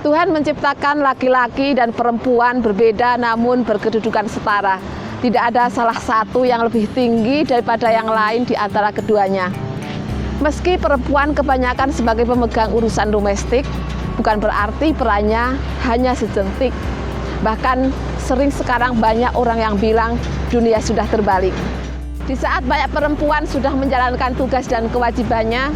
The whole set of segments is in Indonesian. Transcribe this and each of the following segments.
Tuhan menciptakan laki-laki dan perempuan berbeda namun berkedudukan setara. Tidak ada salah satu yang lebih tinggi daripada yang lain di antara keduanya. Meski perempuan kebanyakan sebagai pemegang urusan domestik, bukan berarti perannya hanya sejentik. Bahkan sering sekarang banyak orang yang bilang dunia sudah terbalik. Di saat banyak perempuan sudah menjalankan tugas dan kewajibannya,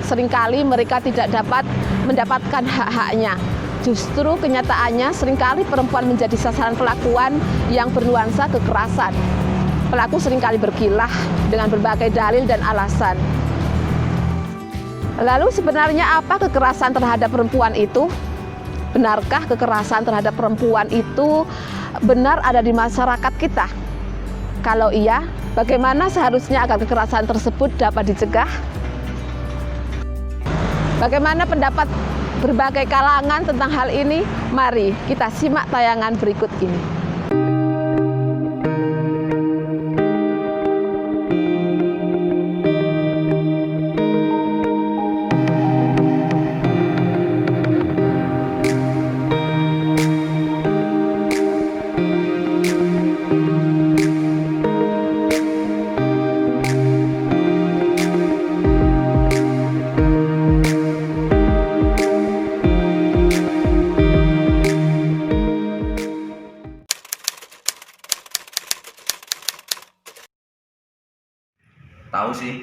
seringkali mereka tidak dapat mendapatkan hak-haknya. Justru kenyataannya seringkali perempuan menjadi sasaran perlakuan yang bernuansa kekerasan. Pelaku seringkali berkilah dengan berbagai dalil dan alasan. Lalu sebenarnya apa kekerasan terhadap perempuan itu? Benarkah kekerasan terhadap perempuan itu benar ada di masyarakat kita? Kalau iya, bagaimana seharusnya agar kekerasan tersebut dapat dicegah? Bagaimana pendapat berbagai kalangan tentang hal ini? Mari kita simak tayangan berikut ini. Tahu sih.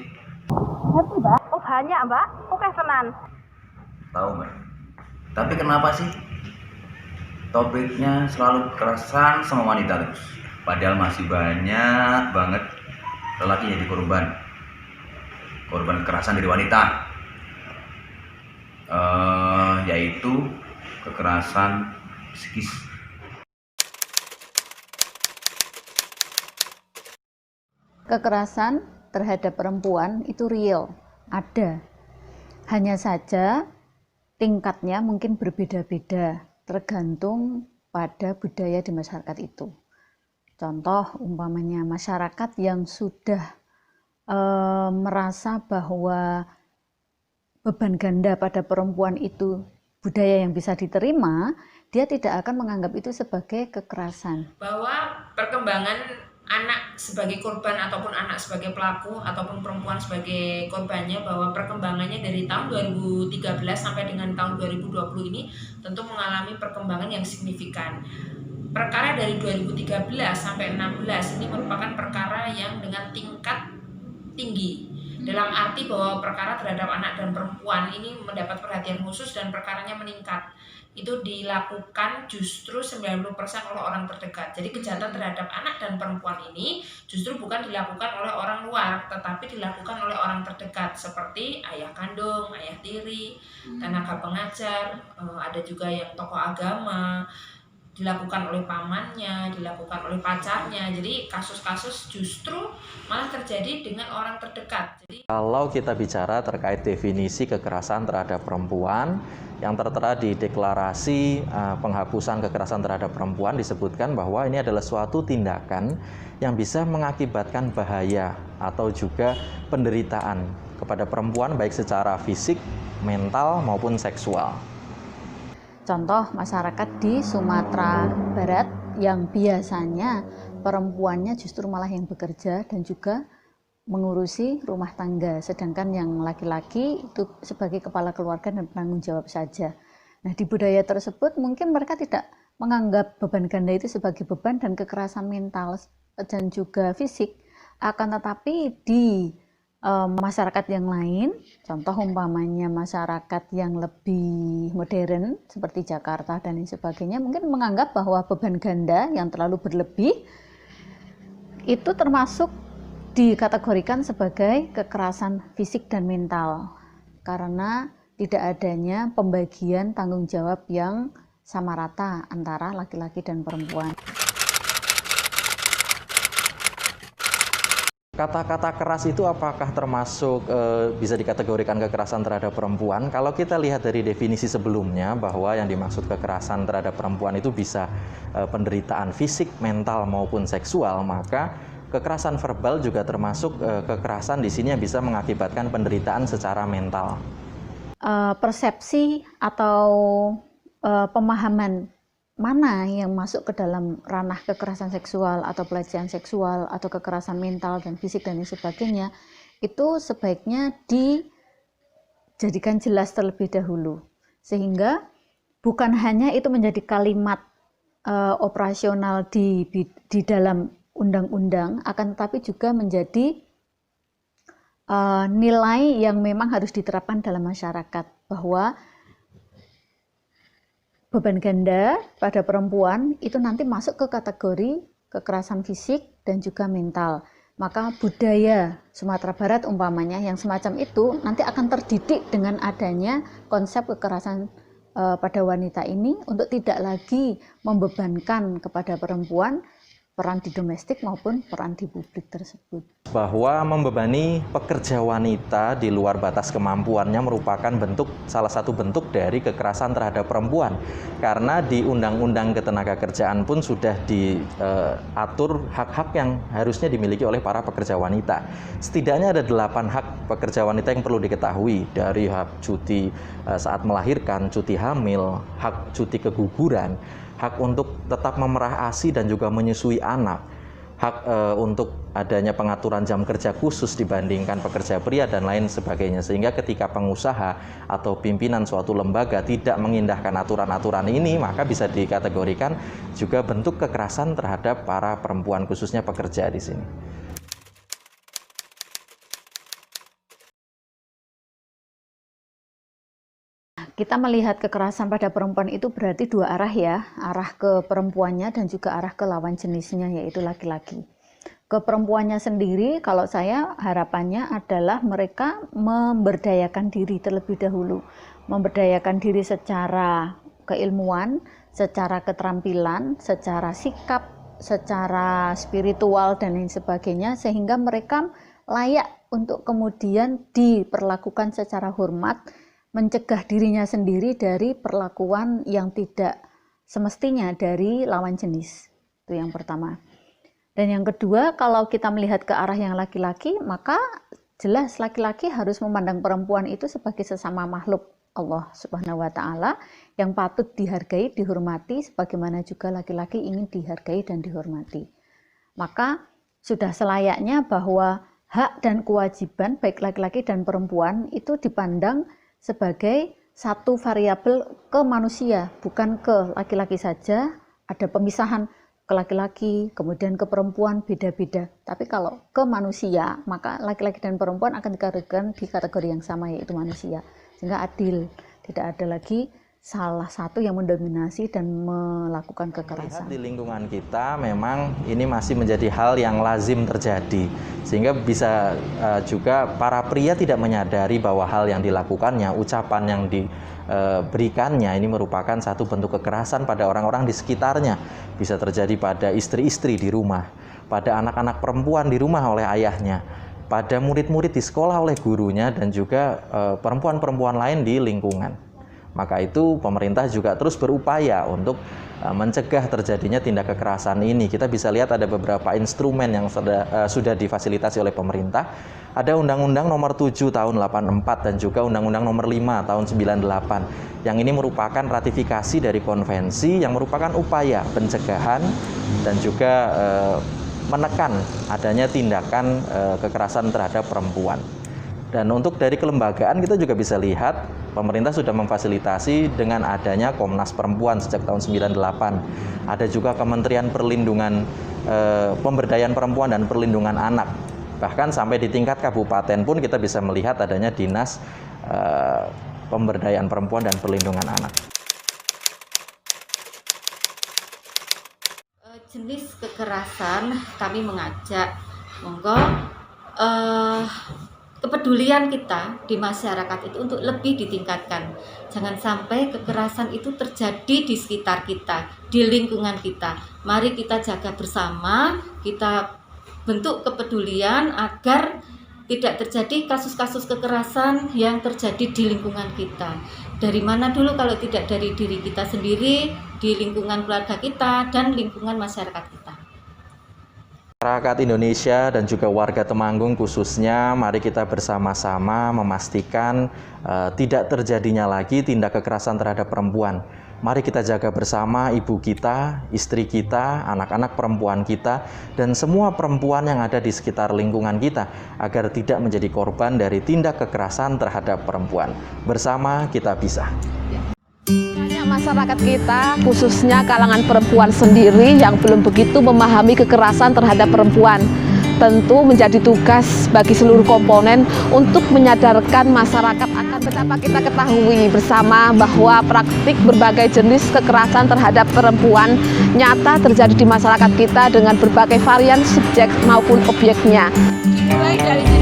Ngerti, Mbak? Oh, banyak, Mbak. Oke, tenan. Tahu, Mbak. Tapi kenapa sih topiknya selalu kekerasan sama wanita terus? Padahal masih banyak banget lelaki jadi korban kekerasan dari wanita. Yaitu kekerasan psikis. Kekerasan terhadap perempuan itu real, ada. Hanya saja tingkatnya mungkin berbeda-beda, tergantung pada budaya di masyarakat itu. Contoh umpamanya masyarakat yang sudah merasa bahwa beban ganda pada perempuan itu budaya yang bisa diterima, dia tidak akan menganggap itu sebagai kekerasan. Bahwa perkembangan anak sebagai korban ataupun anak sebagai pelaku ataupun perempuan sebagai korbannya, bahwa perkembangannya dari tahun 2013 sampai dengan tahun 2020 ini tentu mengalami perkembangan yang signifikan. Perkara dari 2013 sampai 16 ini merupakan perkara yang dengan tingkat tinggi, dalam arti bahwa perkara terhadap anak dan perempuan ini mendapat perhatian khusus dan perkaranya meningkat. Itu dilakukan justru 90% oleh orang terdekat. Jadi kejahatan terhadap anak dan perempuan ini justru bukan dilakukan oleh orang luar, tetapi dilakukan oleh orang terdekat, seperti ayah kandung, ayah tiri, tenaga pengajar, ada juga yang tokoh agama, dilakukan oleh pamannya, dilakukan oleh pacarnya. Jadi kasus-kasus justru malah terjadi dengan orang terdekat. Jadi kalau kita bicara terkait definisi kekerasan terhadap perempuan yang tertera di deklarasi penghapusan kekerasan terhadap perempuan, disebutkan bahwa ini adalah suatu tindakan yang bisa mengakibatkan bahaya atau juga penderitaan kepada perempuan baik secara fisik, mental maupun seksual. Contoh masyarakat di Sumatera Barat yang biasanya perempuannya justru malah yang bekerja dan juga mengurusi rumah tangga, sedangkan yang laki-laki itu sebagai kepala keluarga dan penanggung jawab saja. Nah, di budaya tersebut mungkin mereka tidak menganggap beban ganda itu sebagai beban dan kekerasan mental dan juga fisik. Akan tetapi di masyarakat yang lain, contoh umpamanya masyarakat yang lebih modern seperti Jakarta dan lain sebagainya, mungkin menganggap bahwa beban ganda yang terlalu berlebih itu termasuk dikategorikan sebagai kekerasan fisik dan mental karena tidak adanya pembagian tanggung jawab yang sama rata antara laki-laki dan perempuan. kata-kata keras itu apakah termasuk bisa dikategorikan kekerasan terhadap perempuan? Kalau kita lihat dari definisi sebelumnya bahwa yang dimaksud kekerasan terhadap perempuan itu bisa penderitaan fisik, mental maupun seksual, maka kekerasan verbal juga termasuk kekerasan di sini yang bisa mengakibatkan penderitaan secara mental. Persepsi atau pemahaman mana yang masuk ke dalam ranah kekerasan seksual atau pelecehan seksual atau kekerasan mental dan fisik dan lain sebagainya, itu sebaiknya dijadikan jelas terlebih dahulu, sehingga bukan hanya itu menjadi kalimat operasional di dalam undang-undang, akan tetapi juga menjadi nilai yang memang harus diterapkan dalam masyarakat, bahwa beban ganda pada perempuan itu nanti masuk ke kategori kekerasan fisik dan juga mental. Maka budaya Sumatera Barat umpamanya yang semacam itu nanti akan terdidik dengan adanya konsep kekerasan pada wanita ini untuk tidak lagi membebankan kepada perempuan peran di domestik maupun peran di publik tersebut. Bahwa membebani pekerja wanita di luar batas kemampuannya merupakan salah satu bentuk dari kekerasan terhadap perempuan. Karena di Undang-Undang Ketenagakerjaan pun sudah diatur hak-hak yang harusnya dimiliki oleh para pekerja wanita. Setidaknya ada 8 hak pekerja wanita yang perlu diketahui, dari hak cuti saat melahirkan, cuti hamil, hak cuti keguguran, hak untuk tetap memerah ASI dan juga menyusui anak, hak untuk adanya pengaturan jam kerja khusus dibandingkan pekerja pria dan lain sebagainya. Sehingga ketika pengusaha atau pimpinan suatu lembaga tidak mengindahkan aturan-aturan ini, maka bisa dikategorikan juga bentuk kekerasan terhadap para perempuan, khususnya pekerja di sini. Kita melihat kekerasan pada perempuan itu berarti dua arah ya, arah ke perempuannya dan juga arah ke lawan jenisnya, yaitu laki-laki. Ke perempuannya sendiri, kalau saya harapannya adalah mereka memberdayakan diri terlebih dahulu. Memberdayakan diri secara keilmuan, secara keterampilan, secara sikap, secara spiritual dan lain sebagainya, sehingga mereka layak untuk kemudian diperlakukan secara hormat, mencegah dirinya sendiri dari perlakuan yang tidak semestinya dari lawan jenis. Itu yang pertama. Dan yang kedua, kalau kita melihat ke arah yang laki-laki, maka jelas laki-laki harus memandang perempuan itu sebagai sesama makhluk Allah Subhanahu wa Ta'ala yang patut dihargai, dihormati, sebagaimana juga laki-laki ingin dihargai dan dihormati. Maka sudah selayaknya bahwa hak dan kewajiban baik laki-laki dan perempuan itu dipandang sebagai satu variabel ke manusia, bukan ke laki-laki saja. Ada pemisahan ke laki-laki, kemudian ke perempuan, beda-beda. Tapi kalau ke manusia, maka laki-laki dan perempuan akan dikategorikan di kategori yang sama, yaitu manusia. Sehingga adil, tidak ada lagi salah satu yang mendominasi dan melakukan kekerasan. Di lingkungan kita memang ini masih menjadi hal yang lazim terjadi, sehingga bisa juga para pria tidak menyadari bahwa hal yang dilakukannya, ucapan yang diberikannya ini merupakan satu bentuk kekerasan pada orang-orang di sekitarnya. Bisa terjadi pada istri-istri di rumah, pada anak-anak perempuan di rumah oleh ayahnya, pada murid-murid di sekolah oleh gurunya, dan juga perempuan-perempuan lain di lingkungan. Maka itu pemerintah juga terus berupaya untuk mencegah terjadinya tindak kekerasan ini. Kita bisa lihat ada beberapa instrumen yang sudah difasilitasi oleh pemerintah. Ada Undang-Undang Nomor 7 Tahun 84 dan juga Undang-Undang Nomor 5 Tahun 98. Yang ini merupakan ratifikasi dari konvensi yang merupakan upaya pencegahan dan juga menekan adanya tindakan kekerasan terhadap perempuan. Dan untuk dari kelembagaan kita juga bisa lihat pemerintah sudah memfasilitasi dengan adanya Komnas Perempuan sejak tahun 98. Ada juga Kementerian Perlindungan Pemberdayaan Perempuan dan Perlindungan Anak. Bahkan sampai di tingkat kabupaten pun kita bisa melihat adanya Dinas Pemberdayaan Perempuan dan Perlindungan Anak. Jenis kekerasan kami mengajak monggo kepedulian kita di masyarakat itu untuk lebih ditingkatkan. Jangan sampai kekerasan itu terjadi di sekitar kita, di lingkungan kita. Mari kita jaga bersama, kita bentuk kepedulian agar tidak terjadi kasus-kasus kekerasan yang terjadi di lingkungan kita. Dari mana dulu kalau tidak dari diri kita sendiri, di lingkungan keluarga kita, dan lingkungan masyarakat kita. Masyarakat Indonesia dan juga warga Temanggung khususnya, mari kita bersama-sama memastikan tidak terjadinya lagi tindak kekerasan terhadap perempuan. Mari kita jaga bersama ibu kita, istri kita, anak-anak perempuan kita, dan semua perempuan yang ada di sekitar lingkungan kita agar tidak menjadi korban dari tindak kekerasan terhadap perempuan. Bersama kita bisa. Banyak masyarakat kita, khususnya kalangan perempuan sendiri yang belum begitu memahami kekerasan terhadap perempuan. Tentu menjadi tugas bagi seluruh komponen untuk menyadarkan masyarakat akan betapa kita ketahui bersama bahwa praktik berbagai jenis kekerasan terhadap perempuan nyata terjadi di masyarakat kita dengan berbagai varian subjek maupun objeknya. Dimulai dari